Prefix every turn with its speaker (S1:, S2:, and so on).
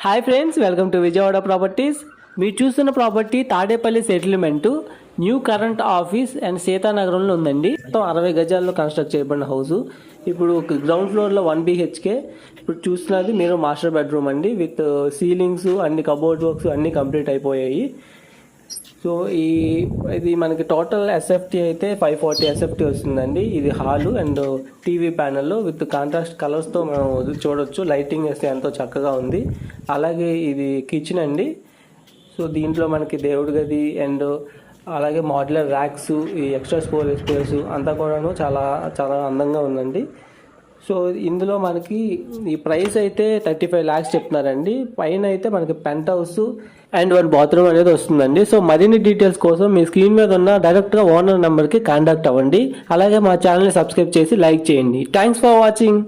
S1: Hi friends, welcome to Vijayawada properties. మీరు చూస్తున్న property Tadepalli settlement, new current office and సీతానగరంలో ఉందండి. మొత్తం 60 గజాల్లో కన్స్ట్రక్ట్ చేయబడిన హౌస్. ఇప్పుడు గ్రౌండ్ ఫ్లోర్లో 1 BHK. ఇప్పుడు చూస్తున్నది మీరు మాస్టర్ బెడ్రూమ్ అండి, విత్ సీలింగ్స్ అన్ని కబోర్డ్ వర్క్స్ అన్నీ కంప్లీట్ అయిపోయాయి. సో ఇది మనకి టోటల్ ఎస్ఎఫ్టీ అయితే 540 ఎస్ఎఫ్టీ వస్తుందండి. ఇది hall and TV panel with contrast కలర్స్తో మనం చూడొచ్చు. లైటింగ్ వేస్తే ఎంతో చక్కగా ఉంది. అలాగే ఇది కిచెన్ అండి. సో దీంట్లో మనకి దేవుడి గది అండ్ అలాగే మోడ్యులర్ ర్యాక్స్, ఈ ఎక్స్ట్రా స్పేస్ అంతా కూడాను చాలా చాలా అందంగా ఉందండి. సో ఇందులో మనకి ఈ ప్రైస్ అయితే 35 lakhs చెప్తున్నారండి. పైన అయితే మనకి పెంట్ హౌస్ అండ్ 1 బాత్రూమ్ అనేది వస్తుందండి. సో మరిన్ని డీటెయిల్స్ కోసం మీ స్క్రీన్ మీద ఉన్న డైరెక్ట్గా ఓనర్ నెంబర్కి కాంటాక్ట్ అవ్వండి. అలాగే మా ఛానల్ని సబ్స్క్రైబ్ చేసి లైక్ చేయండి. Thanks for watching.